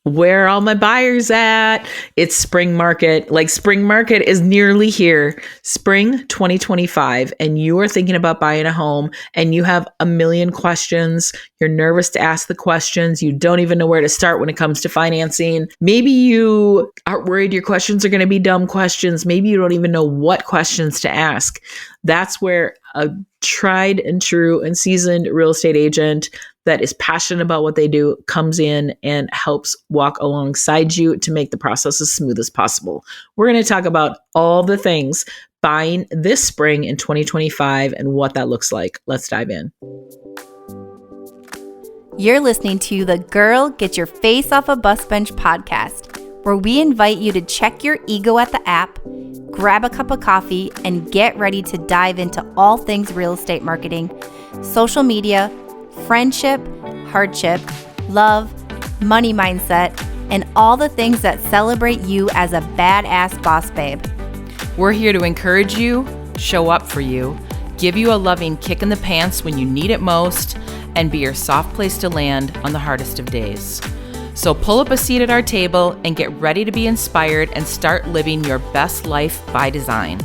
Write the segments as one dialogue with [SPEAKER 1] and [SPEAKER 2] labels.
[SPEAKER 1] Where are all my buyers at? It's spring market. Like spring market is nearly here. Spring 2025. And you are thinking about buying a home and you have a million questions. You're nervous to ask the questions. You don't even know where to start when it comes to financing. Maybe you are worried your questions are going to be dumb questions. Maybe you don't even know what questions to ask. That's where a tried and true and seasoned real estate agent that is passionate about what they do comes in and helps walk alongside you to make the process as smooth as possible. We're going to talk about all the things buying this spring in 2025 and what that looks like. Let's dive in.
[SPEAKER 2] You're listening to the Girl Get Your Face Off a Bus Bench podcast, where we invite you to check your ego at the app, grab a cup of coffee, and get ready to dive into all things real estate marketing, social media, friendship, hardship, love, money mindset, and all the things that celebrate you as a badass boss babe.
[SPEAKER 3] We're here to encourage you, show up for you, give you a loving kick in the pants when you need it most, and be your soft place to land on the hardest of days. So pull up a seat at our table and get ready to be inspired and start living your best life by design.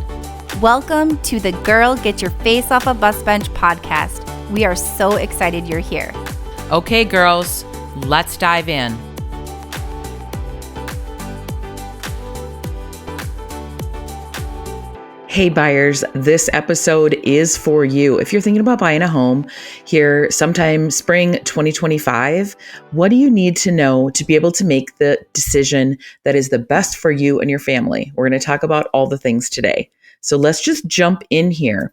[SPEAKER 2] Welcome to the Girl Get Your Face Off a Bus Bench podcast. We are so excited you're here.
[SPEAKER 3] Okay, girls, let's dive in.
[SPEAKER 1] Hey buyers, this episode is for you. If you're thinking about buying a home here sometime spring 2025, what do you need to know to be able to make the decision that is the best for you and your family? We're going to talk about all the things today. So let's just jump in here.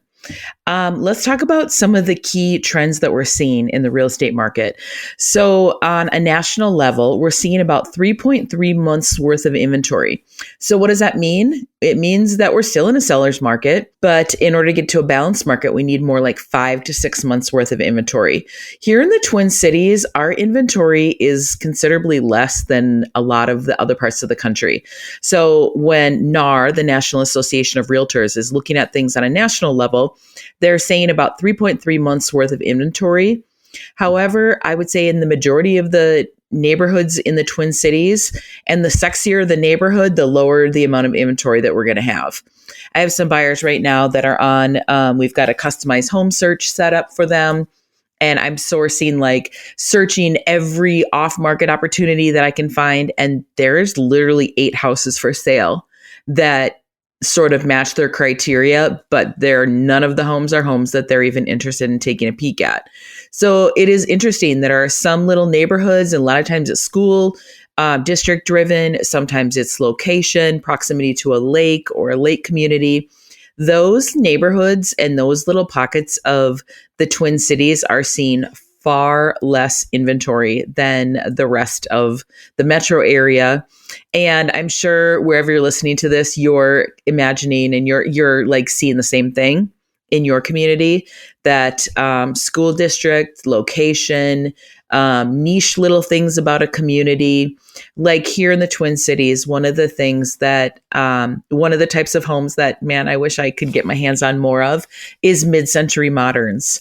[SPEAKER 1] Let's talk about some of the key trends that we're seeing in the real estate market. So on a national level, we're seeing about 3.3 months worth of inventory. So what does that mean? It means that we're still in a seller's market, but in order to get to a balanced market, we need more like 5 to 6 months worth of inventory. Here in the Twin Cities, our inventory is considerably less than a lot of the other parts of the country. So when NAR, the National Association of Realtors, is looking at things on a national level, they're saying about 3.3 months worth of inventory. However, I would say in the majority of the neighborhoods in the Twin Cities, and the sexier the neighborhood, the lower the amount of inventory that we're going to have. I have some buyers right now that are on, we've got a customized home search set up for them. And I'm searching every off-market opportunity that I can find. And there's literally 8 houses for sale that sort of match their criteria, but none of the homes are homes that they're even interested in taking a peek at. So it is interesting. There are some little neighborhoods, and a lot of times it's school district driven. Sometimes it's location, proximity to a lake or a lake community. Those neighborhoods and those little pockets of the Twin Cities are seeing far less inventory than the rest of the metro area. And I'm sure wherever you're listening to this, you're imagining and you're like seeing the same thing in your community, that school district, location, niche little things about a community. Like here in the Twin Cities, one of the types of homes that, man, I wish I could get my hands on more of is mid-century moderns.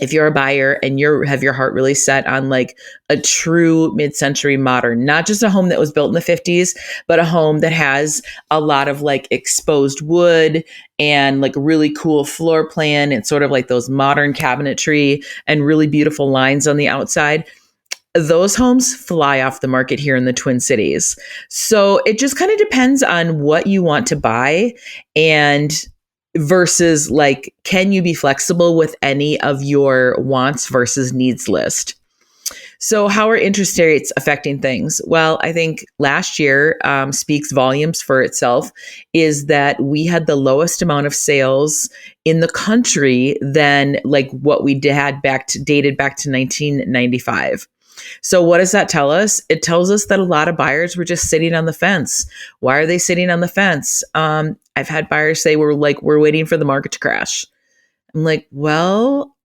[SPEAKER 1] If you're a buyer and have your heart really set on like a true mid-century modern, not just a home that was built in the 50s, but a home that has a lot of like exposed wood and like really cool floor plan and sort of like those modern cabinetry and really beautiful lines on the outside, those homes fly off the market here in the Twin Cities. So it just kind of depends on what you want to buy and versus like, can you be flexible with any of your wants versus needs list? So how are interest rates affecting things? Well, I think last year speaks volumes for itself, is that we had the lowest amount of sales in the country than like what we dated back to 1995. So what does that tell us? It tells us that a lot of buyers were just sitting on the fence. Why are they sitting on the fence? I've had buyers say we're waiting for the market to crash. I'm like, well,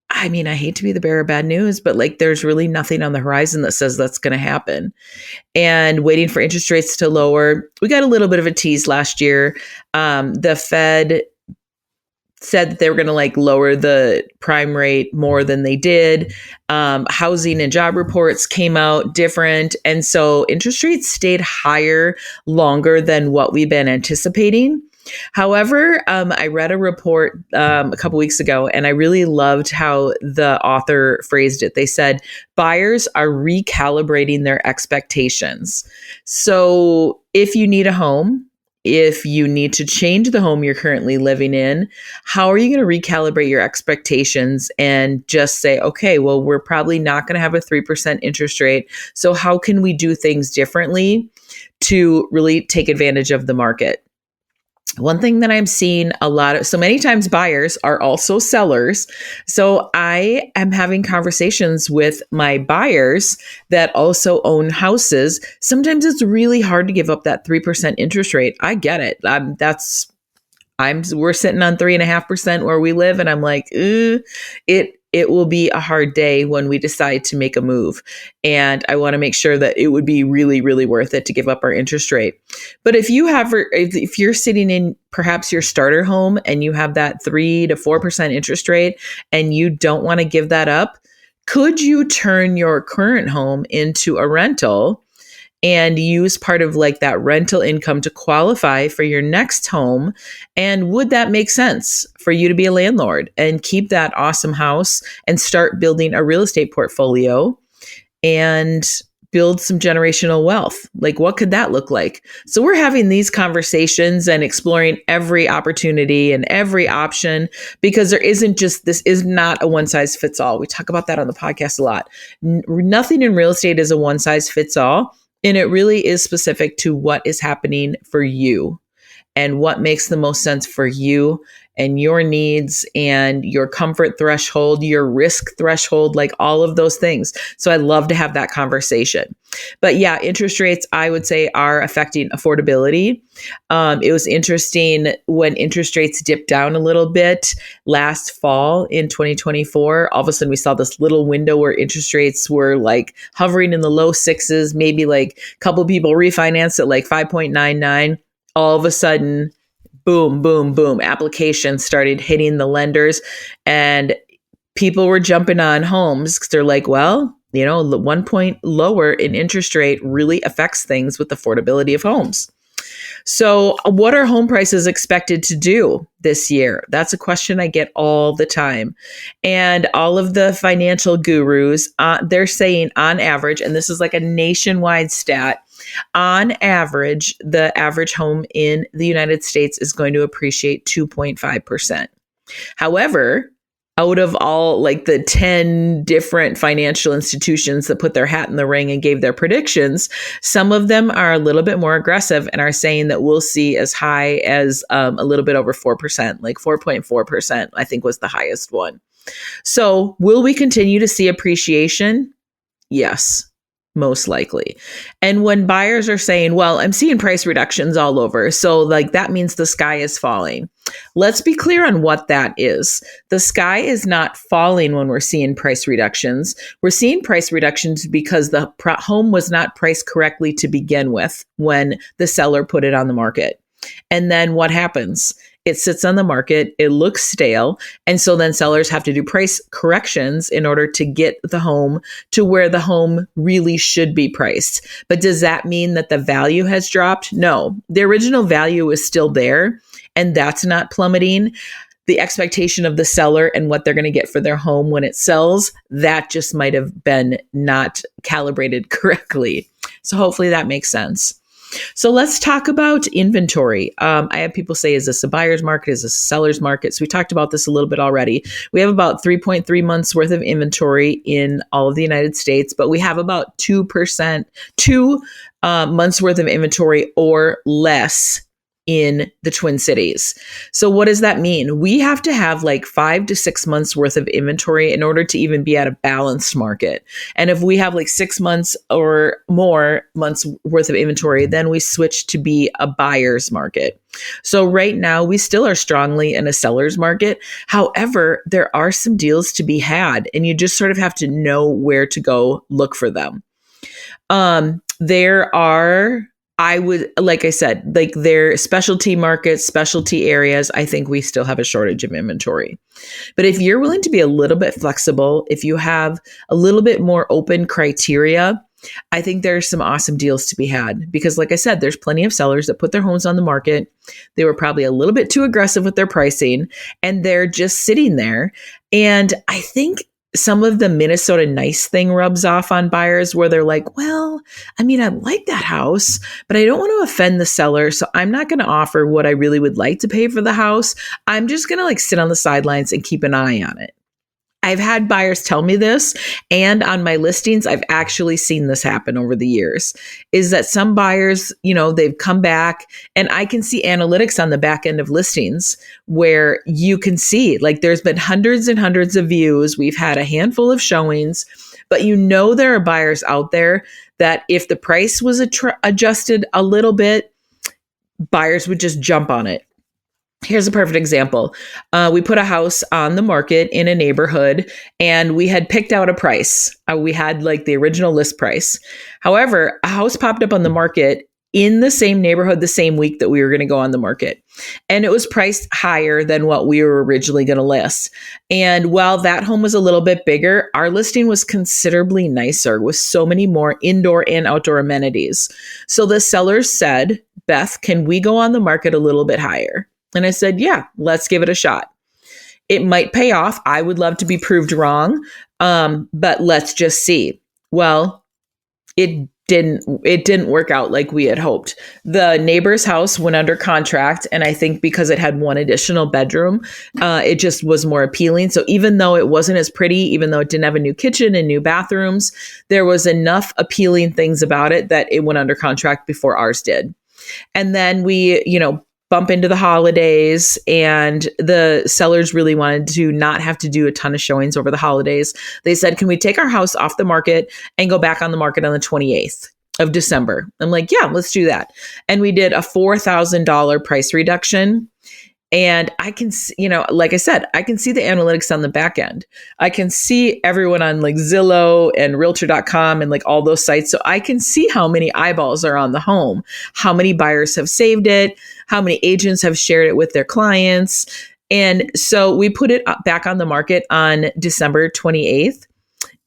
[SPEAKER 1] I mean, I hate to be the bearer of bad news, but like there's really nothing on the horizon that says that's going to happen. And waiting for interest rates to lower. We got a little bit of a tease last year. The Fed said that they were going to like lower the prime rate more than they did. Housing and job reports came out different. And so interest rates stayed higher longer than what we've been anticipating. However, I read a report a couple weeks ago, and I really loved how the author phrased it. They said buyers are recalibrating their expectations. So if you need a home, if you need to change the home you're currently living in, how are you going to recalibrate your expectations and just say, okay, well, we're probably not going to have a 3% interest rate. So how can we do things differently to really take advantage of the market? One thing that I'm seeing a lot of, so many times buyers are also sellers. So I am having conversations with my buyers that also own houses. Sometimes it's really hard to give up that 3% interest rate. I get it. We're sitting on 3.5% where we live. And I'm like, it will be a hard day when we decide to make a move. And I want to make sure that it would be really, really worth it to give up our interest rate. But if you're sitting in perhaps your starter home and you have that 3 to 4% interest rate and you don't want to give that up, could you turn your current home into a rental and use part of like that rental income to qualify for your next home? And would that make sense for you to be a landlord and keep that awesome house and start building a real estate portfolio and build some generational wealth? Like, what could that look like? So we're having these conversations and exploring every opportunity and every option, because this is not a one size fits all. We talk about that on the podcast a lot. Nothing in real estate is a one size fits all. And it really is specific to what is happening for you and what makes the most sense for you and your needs and your comfort threshold, your risk threshold, like all of those things. So I love to have that conversation. But yeah, interest rates, I would say, are affecting affordability. It was interesting when interest rates dipped down a little bit last fall in 2024. All of a sudden, we saw this little window where interest rates were like hovering in the low sixes, maybe like a couple of people refinanced at like 5.99. All of a sudden, boom, boom, boom, applications started hitting the lenders and people were jumping on homes because they're like, well, 1 point lower in interest rate really affects things with affordability of homes. So what are home prices expected to do this year? That's a question I get all the time. And all of the financial gurus, they're saying on average, and this is like a nationwide stat, on average, the average home in the United States is going to appreciate 2.5%. However, out of all like the 10 different financial institutions that put their hat in the ring and gave their predictions, some of them are a little bit more aggressive and are saying that we'll see as high as a little bit over 4%, like 4.4%, I think was the highest one. So will we continue to see appreciation? Yes. Most likely. And when buyers are saying, well, I'm seeing price reductions all over, so like that means the sky is falling. Let's be clear on what that is. The sky is not falling when we're seeing price reductions. We're seeing price reductions because the home was not priced correctly to begin with when the seller put it on the market. And then what happens? It sits on the market, it looks stale, and so then sellers have to do price corrections in order to get the home to where the home really should be priced. But does that mean that the value has dropped? No, the original value is still there, and that's not plummeting. The expectation of the seller and what they're going to get for their home when it sells, that just might have been not calibrated correctly. So hopefully that makes sense. So let's talk about inventory. I have people say, is this a buyer's market? Is this a seller's market? So we talked about this a little bit already. We have about 3.3 months worth of inventory in all of the United States, but we have about 2 months worth of inventory or less in the Twin Cities. So what does that mean? We have to have like 5 to 6 months worth of inventory in order to even be at a balanced market. And if we have like 6 months or more months worth of inventory, then we switch to be a buyer's market. So right now we still are strongly in a seller's market. However, there are some deals to be had and you just sort of have to know where to go look for them. There are I would, like I said, like their specialty markets, specialty areas, I think we still have a shortage of inventory. But if you're willing to be a little bit flexible, if you have a little bit more open criteria, I think there's some awesome deals to be had because, like I said, there's plenty of sellers that put their homes on the market. They were probably a little bit too aggressive with their pricing and they're just sitting there. And I think some of the Minnesota nice thing rubs off on buyers where they're like, well, I mean, I like that house, but I don't want to offend the seller. So I'm not going to offer what I really would like to pay for the house. I'm just going to like sit on the sidelines and keep an eye on it. I've had buyers tell me this, and on my listings, I've actually seen this happen over the years, is that some buyers, they've come back and I can see analytics on the back end of listings where you can see like there's been hundreds and hundreds of views. We've had a handful of showings, but there are buyers out there that if the price was adjusted a little bit, buyers would just jump on it. Here's a perfect example. We put a house on the market in a neighborhood and we had picked out a price. We had like the original list price. However, a house popped up on the market in the same neighborhood the same week that we were going to go on the market. And it was priced higher than what we were originally going to list. And while that home was a little bit bigger, our listing was considerably nicer with so many more indoor and outdoor amenities. So the sellers said, Beth, can we go on the market a little bit higher? And I said, yeah, let's give it a shot. It might pay off. I would love to be proved wrong, but let's just see. Well, it didn't work out like we had hoped. The neighbor's house went under contract, and I think because it had one additional bedroom, it just was more appealing. So even though it wasn't as pretty, even though it didn't have a new kitchen and new bathrooms, there was enough appealing things about it that it went under contract before ours did. And then we, bump into the holidays, and the sellers really wanted to not have to do a ton of showings over the holidays. They said, can we take our house off the market and go back on the market on the 28th of December? I'm like, yeah, let's do that. And we did a $4,000 price reduction. And I can, like I said, I can see the analytics on the back end. I can see everyone on like Zillow and Realtor.com and like all those sites. So I can see how many eyeballs are on the home, how many buyers have saved it, how many agents have shared it with their clients. And so we put it back on the market on December 28th.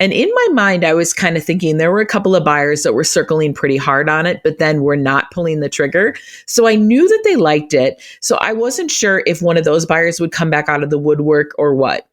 [SPEAKER 1] And in my mind, I was kind of thinking there were a couple of buyers that were circling pretty hard on it, but then were not pulling the trigger. So I knew that they liked it. So I wasn't sure if one of those buyers would come back out of the woodwork or what.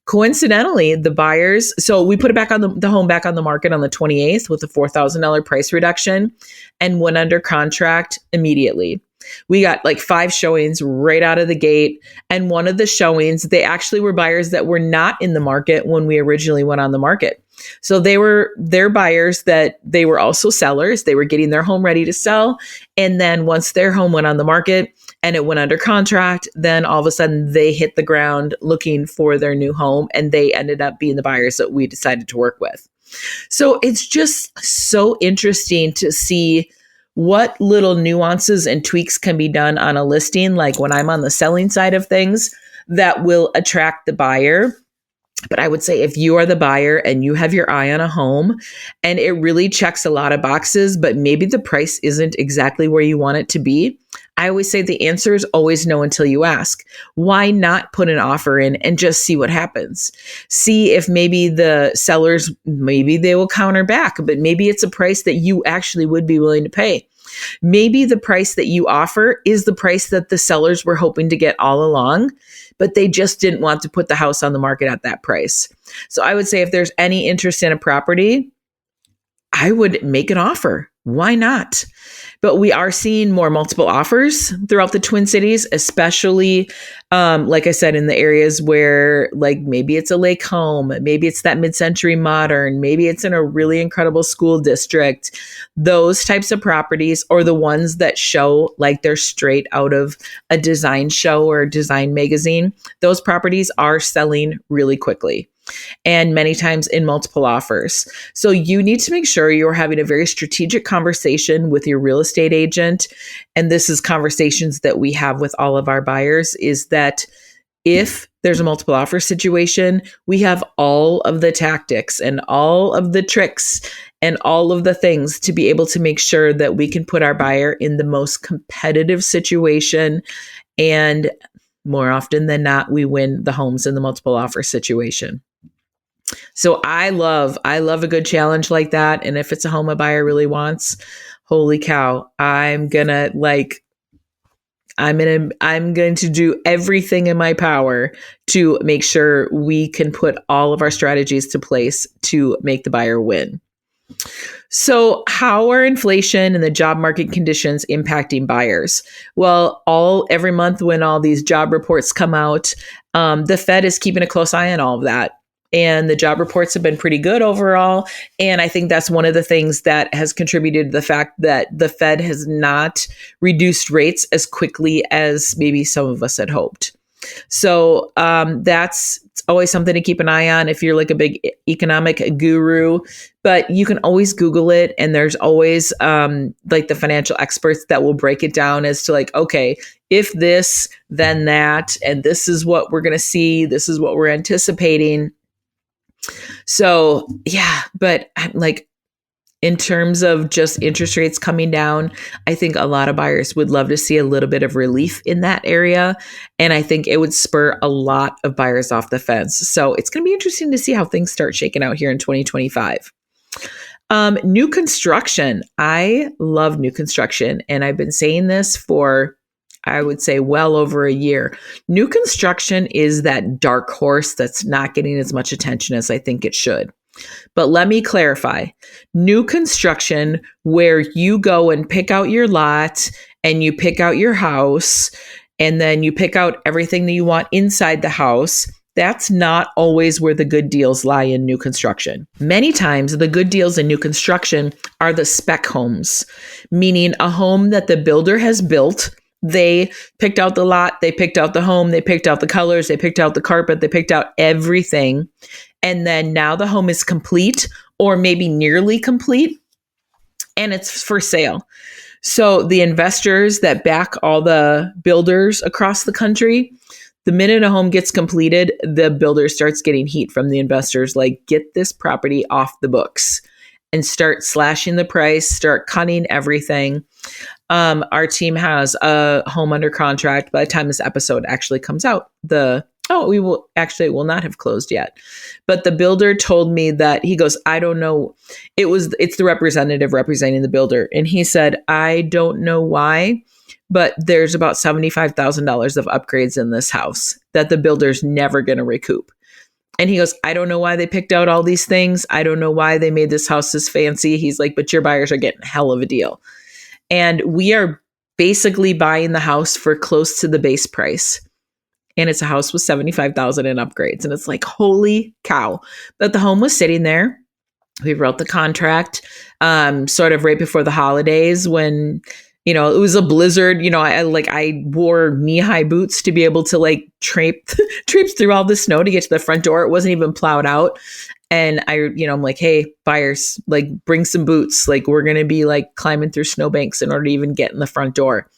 [SPEAKER 1] Coincidentally, the buyers, so we put it back on the home back on the market on the 28th with a $4,000 price reduction and went under contract immediately. We got like 5 showings right out of the gate. And one of the showings, they actually were buyers that were not in the market when we originally went on the market. So they're buyers that they were also sellers. They were getting their home ready to sell. And then once their home went on the market and it went under contract, then all of a sudden they hit the ground looking for their new home. And they ended up being the buyers that we decided to work with. So it's just so interesting to see what little nuances and tweaks can be done on a listing, like when I'm on the selling side of things, that will attract the buyer. But I would say if you are the buyer and you have your eye on a home and it really checks a lot of boxes, but maybe the price isn't exactly where you want it to be, I always say the answer is always no until you ask. Why not put an offer in and just see what happens? See if maybe the sellers, maybe they will counter back, but maybe it's a price that you actually would be willing to pay. Maybe the price that you offer is the price that the sellers were hoping to get all along, but they just didn't want to put the house on the market at that price. So I would say if there's any interest in a property, I would make an offer. Why not? But we are seeing more multiple offers throughout the Twin Cities, especially, like I said, in the areas where like maybe it's a lake home, maybe it's that mid-century modern, maybe it's in a really incredible school district. Those types of properties, or the ones that show like they're straight out of a design show or a design magazine, those properties are selling really quickly. And many times in multiple offers. So you need to make sure you're having a very strategic conversation with your real estate agent. And this is conversations that we have with all of our buyers, is that if there's a multiple offer situation, we have all of the tactics and all of the tricks and all of the things to be able to make sure that we can put our buyer in the most competitive situation. And more often than not, we win the homes in the multiple offer situation. So I love a good challenge like that. And if it's a home a buyer really wants, holy cow, I'm going to do everything in my power to make sure we can put all of our strategies to place to make the buyer win. So how are inflation and the job market conditions impacting buyers? Well, every month when all these job reports come out, the Fed is keeping a close eye on all of that. And the job reports have been pretty good overall. And I think that's one of the things that has contributed to the fact that the Fed has not reduced rates as quickly as maybe some of us had hoped. So that's always something to keep an eye on if you're like a big economic guru. But you can always Google it. And there's always like the financial experts that will break it down as to like, okay, if this, then that, and this is what we're going to see. This is what we're anticipating. So yeah, but like in terms of just interest rates coming down, I think a lot of buyers would love to see a little bit of relief in that area. And I think it would spur a lot of buyers off the fence. So it's going to be interesting to see how things start shaking out here in 2025. New construction. I love new construction. And I've been saying this for, I would say, well over a year. New construction is that dark horse that's not getting as much attention as I think it should. But let me clarify. New construction, where you go and pick out your lot and you pick out your house and then you pick out everything that you want inside the house, that's not always where the good deals lie in new construction. Many times the good deals in new construction are the spec homes, meaning a home that the builder has built. They picked out the lot, they picked out the home, they picked out the colors, they picked out the carpet, they picked out everything. And then now the home is complete or maybe nearly complete and it's for sale. So the investors that back all the builders across the country, the minute a home gets completed, the builder starts getting heat from the investors, like, get this property off the books and start slashing the price, start cutting everything. Our team has a home under contract. By the time this episode actually comes out, it will not have closed yet. But the builder told me that he goes, I don't know. It's the representative representing the builder. And he said, I don't know why, but there's about $75,000 of upgrades in this house that the builder's never going to recoup. And he goes, I don't know why they picked out all these things. I don't know why they made this house this fancy. He's like, but your buyers are getting hell of a deal. And we are basically buying the house for close to the base price. And it's a house with $75,000 in upgrades. And it's like, holy cow. But the home was sitting there. We wrote the contract sort of right before the holidays when, it was a blizzard. I wore knee-high boots to be able to like traipse through all the snow to get to the front door. It wasn't even plowed out. And I'm like, hey, buyers, like, bring some boots. Like, we're going to be like climbing through snowbanks in order to even get in the front door.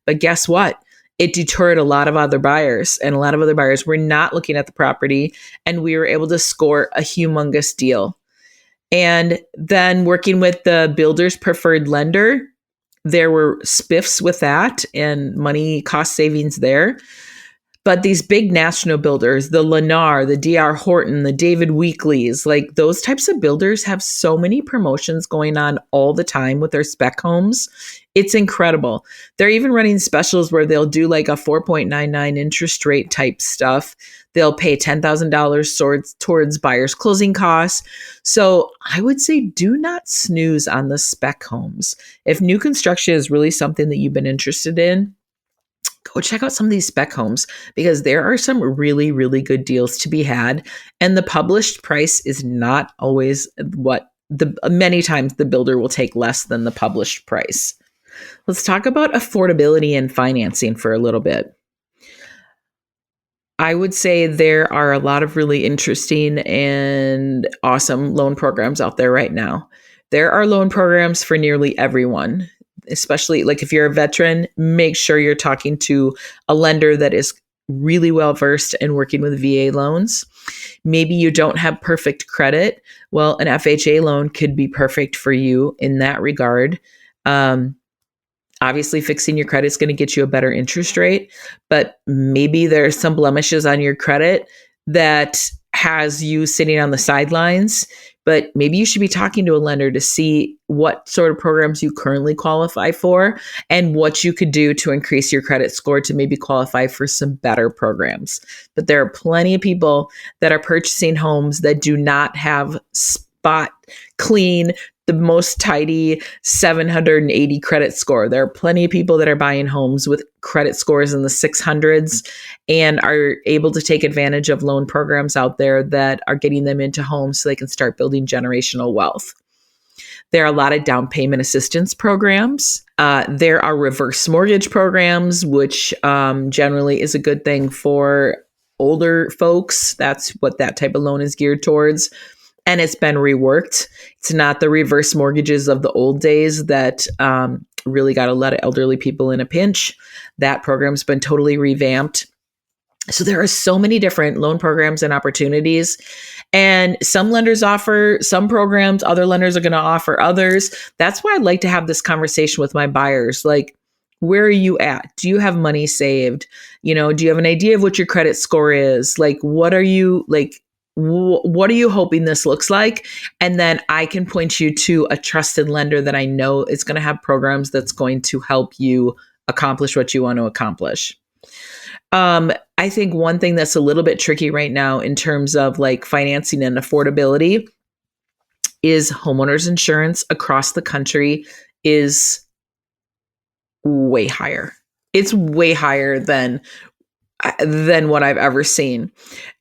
[SPEAKER 1] But guess what? It deterred a lot of other buyers, and a lot of other buyers were not looking at the property, and we were able to score a humongous deal. And then working with the builder's preferred lender, there were spiffs with that and money cost savings there. But these big national builders, the Lennar, the D.R. Horton, the David Weekleys, like those types of builders have so many promotions going on all the time with their spec homes. It's incredible. They're even running specials where they'll do like a 4.99 interest rate type stuff. They'll pay $10,000 towards buyer's closing costs. So I would say do not snooze on the spec homes. If new construction is really something that you've been interested in, go check out some of these spec homes because there are some really, really good deals to be had. And the published price is not always many times the builder will take less than the published price. Let's talk about affordability and financing for a little bit. I would say there are a lot of really interesting and awesome loan programs out there right now. There are loan programs for nearly everyone. Especially like if you're a veteran, make sure you're talking to a lender that is really well versed in working with VA loans. Maybe you don't have perfect credit. Well, an FHA loan could be perfect for you in that regard. Obviously, fixing your credit is going to get you a better interest rate, but maybe there's some blemishes on your credit that has you sitting on the sidelines. But maybe you should be talking to a lender to see what sort of programs you currently qualify for and what you could do to increase your credit score to maybe qualify for some better programs. But there are plenty of people that are purchasing homes that do not have spot clean, the most tidy 780 credit score. There are plenty of people that are buying homes with credit scores in the 600s and are able to take advantage of loan programs out there that are getting them into homes so they can start building generational wealth. There are a lot of down payment assistance programs. There are reverse mortgage programs, which generally is a good thing for older folks. That's what that type of loan is geared towards. And it's been reworked. It's not the reverse mortgages of the old days that really got a lot of elderly people in a pinch. That program's been totally revamped. So there are so many different loan programs and opportunities. And some lenders offer some programs, other lenders are going to offer others. That's why I'd like to have this conversation with my buyers. Like, where are you at? Do you have money saved? Do you have an idea of what your credit score is? Like, what are you hoping this looks like? And then I can point you to a trusted lender that I know is going to have programs that's going to help you accomplish what you want to accomplish. I think one thing that's a little bit tricky right now in terms of like financing and affordability is homeowners insurance across the country is way higher. It's way higher than what I've ever seen.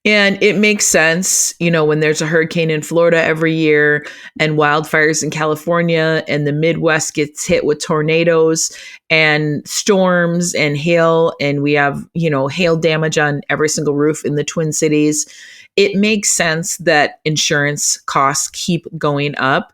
[SPEAKER 1] And it makes sense, when there's a hurricane in Florida every year and wildfires in California and the Midwest gets hit with tornadoes and storms and hail, and we have, hail damage on every single roof in the Twin Cities. It makes sense that insurance costs keep going up.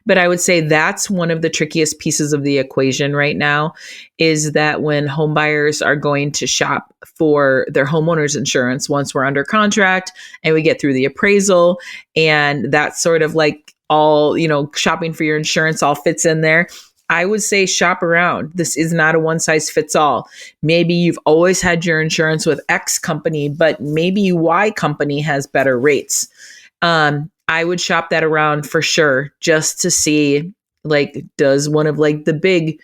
[SPEAKER 1] But I would say that's one of the trickiest pieces of the equation right now, is that when home buyers are going to shop for their homeowner's insurance, once we're under contract and we get through the appraisal, and that's sort of like all, shopping for your insurance all fits in there. I would say shop around. This is not a one size fits all. Maybe you've always had your insurance with X company, but maybe Y company has better rates. I would shop that around for sure, just to see, like, does one of like the big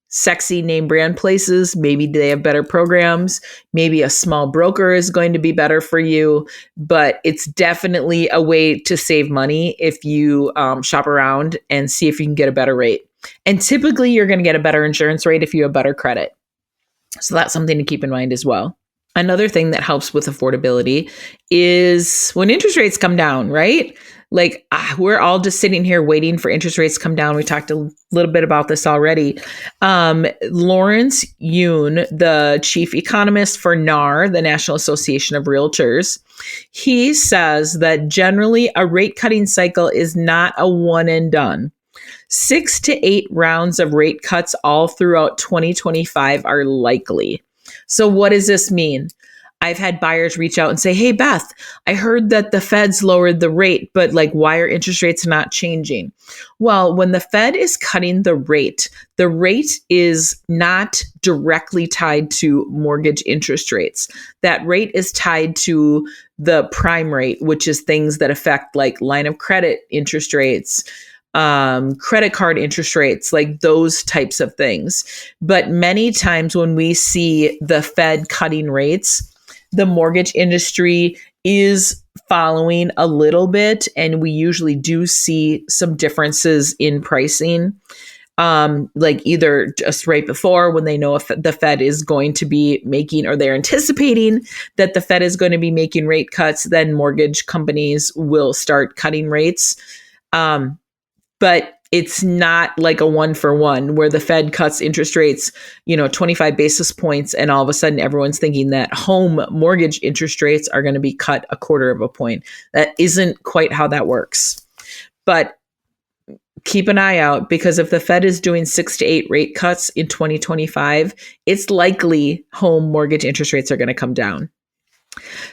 [SPEAKER 1] sexy name brand places, maybe they have better programs. Maybe a small broker is going to be better for you, but it's definitely a way to save money if you shop around and see if you can get a better rate. And typically you're going to get a better insurance rate if you have better credit. So that's something to keep in mind as well. Another thing that helps with affordability is when interest rates come down, right? Like, we're all just sitting here waiting for interest rates to come down. We talked a little bit about this already. Lawrence Yun, the chief economist for NAR, the National Association of Realtors, he says that generally a rate cutting cycle is not a one and done. 6 to 8 rounds of rate cuts all throughout 2025 are likely. So what does this mean? I've had buyers reach out and say, hey, Beth, I heard that the Fed's lowered the rate, but like, why are interest rates not changing? Well, when the Fed is cutting the rate is not directly tied to mortgage interest rates. That rate is tied to the prime rate, which is things that affect like line of credit interest rates, credit card interest rates, like those types of things. But many times when we see the Fed cutting rates, the mortgage industry is following a little bit, and we usually do see some differences in pricing. Like either just right before, when they know if the Fed is going to be making, or they're anticipating that the Fed is going to be making rate cuts, then mortgage companies will start cutting rates. But it's not like a 1-for-1 where the Fed cuts interest rates, 25 basis points, and all of a sudden everyone's thinking that home mortgage interest rates are going to be cut 1/4 of a point. That isn't quite how that works. But keep an eye out, because if the Fed is doing 6 to 8 rate cuts in 2025, it's likely home mortgage interest rates are going to come down.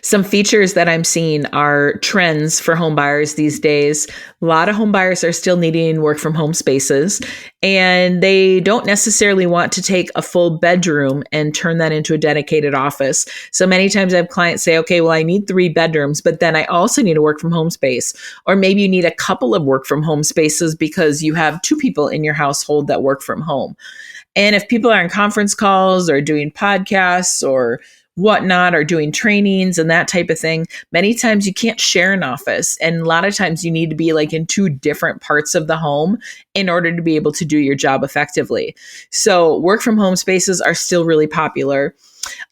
[SPEAKER 1] Some features that I'm seeing are trends for home buyers these days. A lot of home buyers are still needing work from home spaces, and they don't necessarily want to take a full bedroom and turn that into a dedicated office. So many times I have clients say, okay, well, I need 3 bedrooms, but then I also need a work from home space. Or maybe you need a couple of work from home spaces because you have 2 people in your household that work from home. And if people are on conference calls or doing podcasts or whatnot, or doing trainings and that type of thing, many times you can't share an office. And a lot of times you need to be like in 2 different parts of the home in order to be able to do your job effectively. So work from home spaces are still really popular.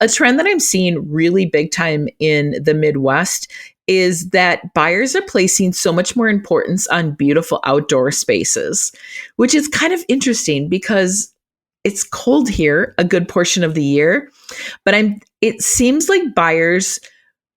[SPEAKER 1] A trend that I'm seeing really big time in the Midwest is that buyers are placing so much more importance on beautiful outdoor spaces, which is kind of interesting because it's cold here a good portion of the year, but it seems like buyers,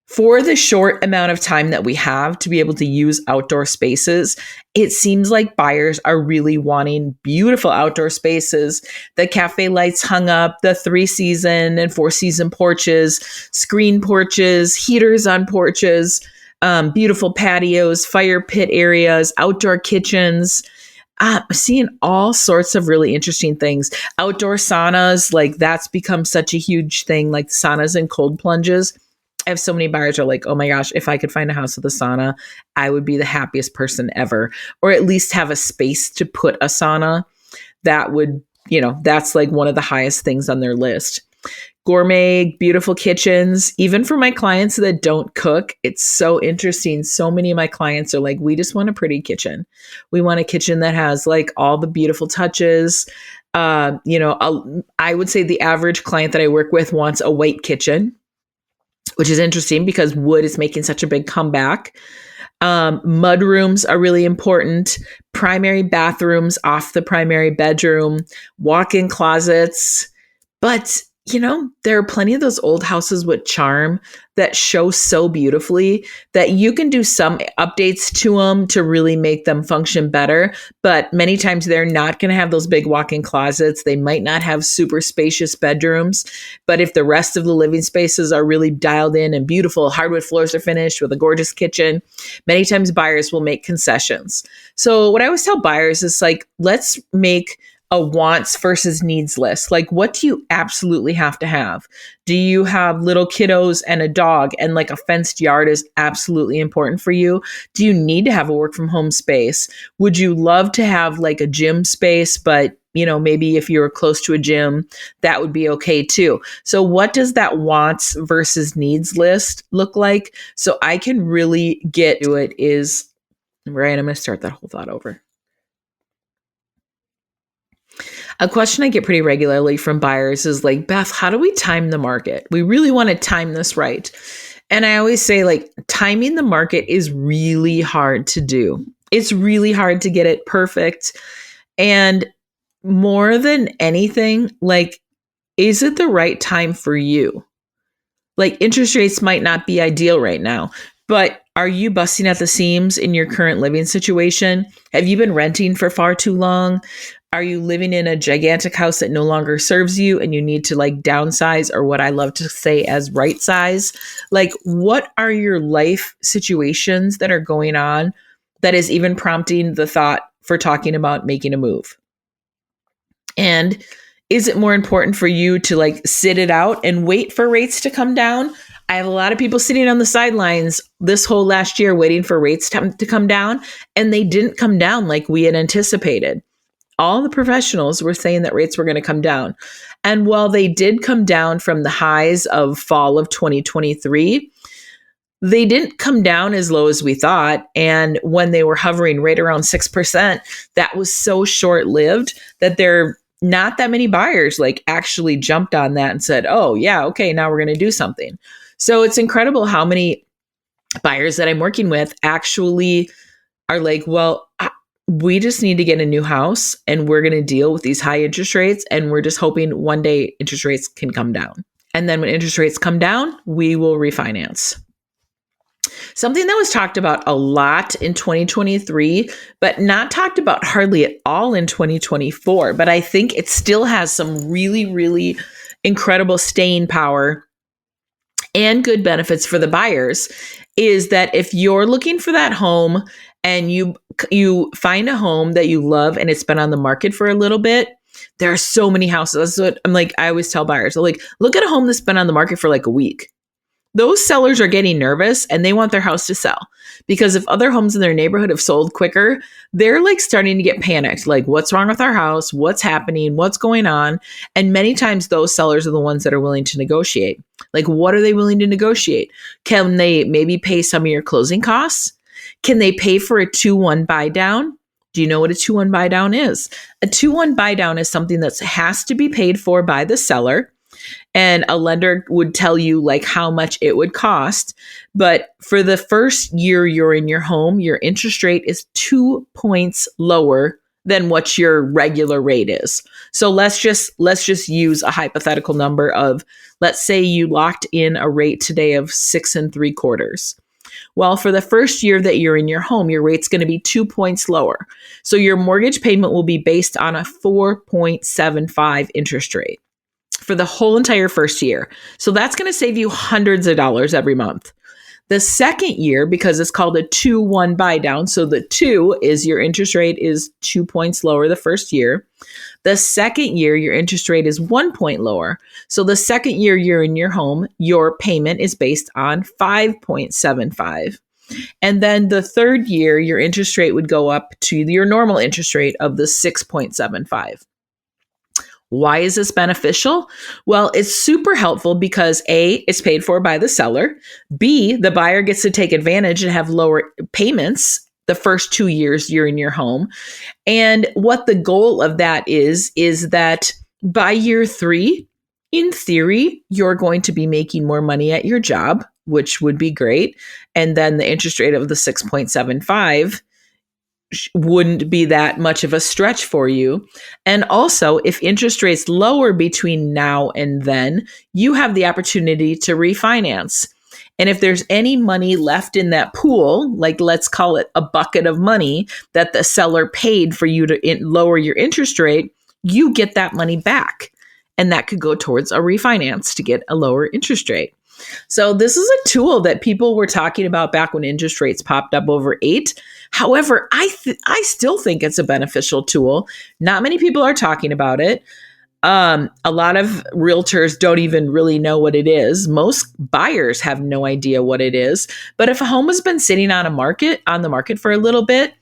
[SPEAKER 1] for the short amount of time that we have to be able to use outdoor spaces, it seems like buyers are really wanting beautiful outdoor spaces, the cafe lights hung up, the 3-season and 4-season porches, screen porches, heaters on porches, beautiful patios, fire pit areas, outdoor kitchens. I'm seeing all sorts of really interesting things. Outdoor saunas, like that's become such a huge thing, like saunas and cold plunges. I have so many buyers are like, oh my gosh, if I could find a house with a sauna, I would be the happiest person ever. Or at least have a space to put a sauna. That would, that's like one of the highest things on their list. Gourmet, beautiful kitchens, even for my clients that don't cook. It's so interesting. So many of my clients are like, we just want a pretty kitchen. We want a kitchen that has like all the beautiful touches. I would say the average client that I work with wants a white kitchen, which is interesting because wood is making such a big comeback. Mud rooms are really important. Primary bathrooms off the primary bedroom, walk-in closets. But there are plenty of those old houses with charm that show so beautifully that you can do some updates to them to really make them function better. But many times they're not going to have those big walk-in closets. They might not have super spacious bedrooms. But if the rest of the living spaces are really dialed in and beautiful, hardwood floors are finished with a gorgeous kitchen, many times buyers will make concessions. So what I always tell buyers is like, let's make a wants versus needs list. Like, what do you absolutely have to have? Do you have little kiddos and a dog and like a fenced yard is absolutely important for you? Do you need to have a work from home space? Would you love to have like a gym space, but maybe if you're close to a gym, that would be okay too. So what does that wants versus needs list look like? So I can really get to it is, right, I'm going to start that whole thought over. A question I get pretty regularly from buyers is like, Beth, how do we time the market? We really want to time this right. And I always say like timing the market is really hard to do. It's really hard to get it perfect. And more than anything, like, is it the right time for you? Like interest rates might not be ideal right now, but are you busting at the seams in your current living situation? Have you been renting for far too long? Are you living in a gigantic house that no longer serves you and you need to like downsize, or what I love to say as right size? Like, what are your life situations that are going on that is even prompting the thought for talking about making a move? And is it more important for you to like sit it out and wait for rates to come down? I have a lot of people sitting on the sidelines this whole last year waiting for rates to come down, and they didn't come down like we had anticipated. All the professionals were saying that rates were going to come down. And while they did come down from the highs of fall of 2023, they didn't come down as low as we thought. And when they were hovering right around 6%, that was so short-lived that there not that many buyers like actually jumped on that and said, oh yeah, okay, now we're going to do something. So it's incredible how many buyers that I'm working with actually are like, well, we just need to get a new house and we're going to deal with these high interest rates. And we're just hoping one day interest rates can come down. And then when interest rates come down, we will refinance. Something that was talked about a lot in 2023, but not talked about hardly at all in 2024. But I think it still has some really, really incredible staying power and good benefits for the buyers, is that if you're looking for that home and you find a home that you love and it's been on the market for a little bit, there are so many houses. That's what I'm like, I always tell buyers, like, look at a home that's been on the market for like a week. Those sellers are getting nervous and they want their house to sell, because if other homes in their neighborhood have sold quicker, they're like starting to get panicked. Like, what's wrong with our house? What's happening? What's going on? And many times those sellers are the ones that are willing to negotiate. Like, what are they willing to negotiate? Can they maybe pay some of your closing costs? Can they pay for a 2-1 buy down? Do you know what a 2-1 buy down is? A 2-1 buy down is something that has to be paid for by the seller. And a lender would tell you like how much it would cost. But for the first year you're in your home, your interest rate is 2 points lower than what your regular rate is. So let's just use a hypothetical number of, let's say you locked in a rate today of 6.75. Well, for the first year that you're in your home, your rate's going to be 2 points lower. So your mortgage payment will be based on a 4.75 interest rate for the whole entire first year. So that's going to save you hundreds of dollars every month. The second year, because it's called a 2-1 buy down, so the 2 is your interest rate is 2 points lower the first year. The second year, your interest rate is 1 point lower. So the second year you're in your home, your payment is based on 5.75. And then the third year, your interest rate would go up to your normal interest rate of the 6.75. Why is this beneficial? Well, it's super helpful because A, it's paid for by the seller. B, the buyer gets to take advantage and have lower payments the first 2 years you're in your home. And what the goal of that is that by year 3, in theory, you're going to be making more money at your job, which would be great. And then the interest rate of the 6.75 wouldn't be that much of a stretch for you. And also, if interest rates lower between now and then, you have the opportunity to refinance. And if there's any money left in that pool, like let's call it a bucket of money that the seller paid for you to lower your interest rate, you get that money back. And that could go towards a refinance to get a lower interest rate. So this is a tool that people were talking about back when interest rates popped up over 8. However, I still think it's a beneficial tool. Not many people are talking about it. A lot of realtors don't even really know what it is. Most buyers have no idea what it is. But if a home has been sitting on the market for a little bit,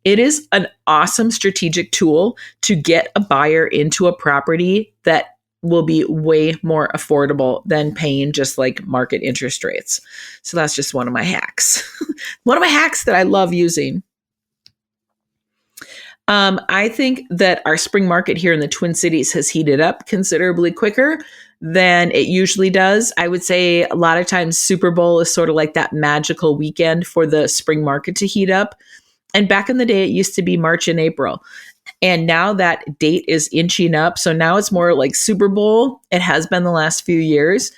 [SPEAKER 1] it is an awesome strategic tool to get a buyer into a property that will be way more affordable than paying just like market interest rates. So that's just one of my hacks. One of my hacks that I love using. I think that our spring market here in the Twin Cities has heated up considerably quicker than it usually does. I would say a lot of times Super Bowl is sort of like that magical weekend for the spring market to heat up. And back in the day, it used to be March and April. And now that date is inching up. So now it's more like Super Bowl. It has been the last few years.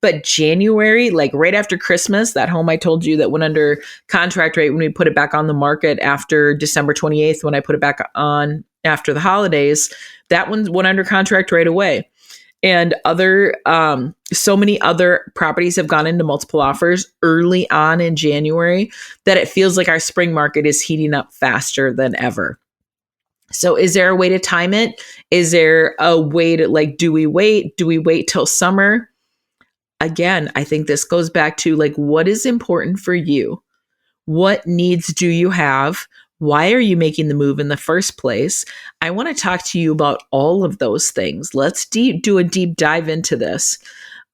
[SPEAKER 1] But January, like right after Christmas, that home I told you that went under contract rate when we put it back on the market after December 28th, when I put it back on after the holidays, that one went under contract right away. And so many other properties have gone into multiple offers early on in January that it feels like our spring market is heating up faster than ever. So is there a way to time it? Is there a way to do we wait? Do we wait till summer? Again, I think this goes back to what is important for you? What needs do you have? Why are you making the move in the first place? I want to talk to you about all of those things. Let's do a deep dive into this.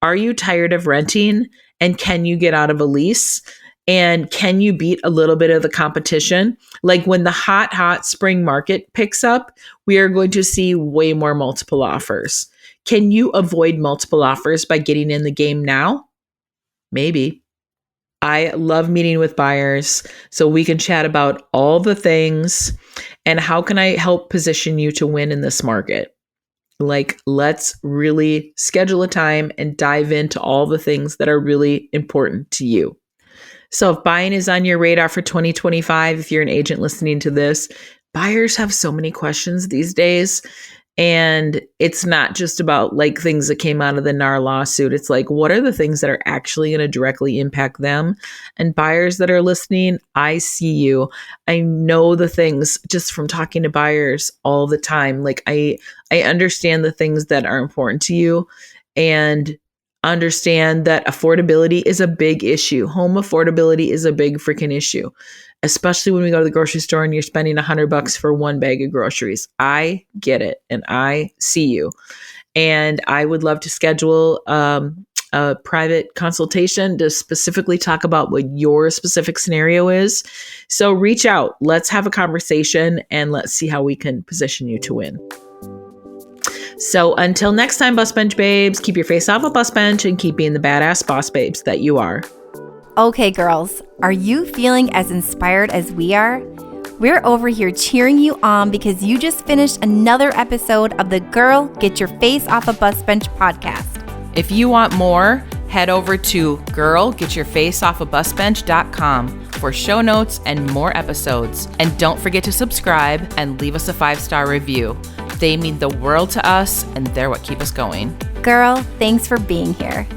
[SPEAKER 1] Are you tired of renting? And can you get out of a lease? And can you beat a little bit of the competition? Like when the hot spring market picks up, we are going to see way more multiple offers. Can you avoid multiple offers by getting in the game now? Maybe. I love meeting with buyers so we can chat about all the things and how can I help position you to win in this market? Let's really schedule a time and dive into all the things that are really important to you. So if buying is on your radar for 2025, if you're an agent listening to this, buyers have so many questions these days. And it's not just about like things that came out of the NAR lawsuit. It's like, what are the things that are actually going to directly impact them? And buyers that are listening, I see you. I know the things just from talking to buyers all the time. Like I understand the things that are important to you and understand that affordability is a big issue. Home affordability is a big freaking issue, especially when we go to the grocery store and you're spending $100 for one bag of groceries. I get it. And I see you. And I would love to schedule a private consultation to specifically talk about what your specific scenario is. So reach out, let's have a conversation, and let's see how we can position you to win. So until next time, bus bench babes, keep your face off a bus bench and keep being the badass boss babes that you are.
[SPEAKER 2] Okay, girls, are you feeling as inspired as we are? We're over here cheering you on because you just finished another episode of the Girl, Get Your Face Off a Bus Bench podcast.
[SPEAKER 3] If you want more, head over to girlgetyourfaceoffabusbench.com for show notes and more episodes. And don't forget to subscribe and leave us a 5-star review. They mean the world to us, and they're what keep us going.
[SPEAKER 2] Girl, thanks for being here.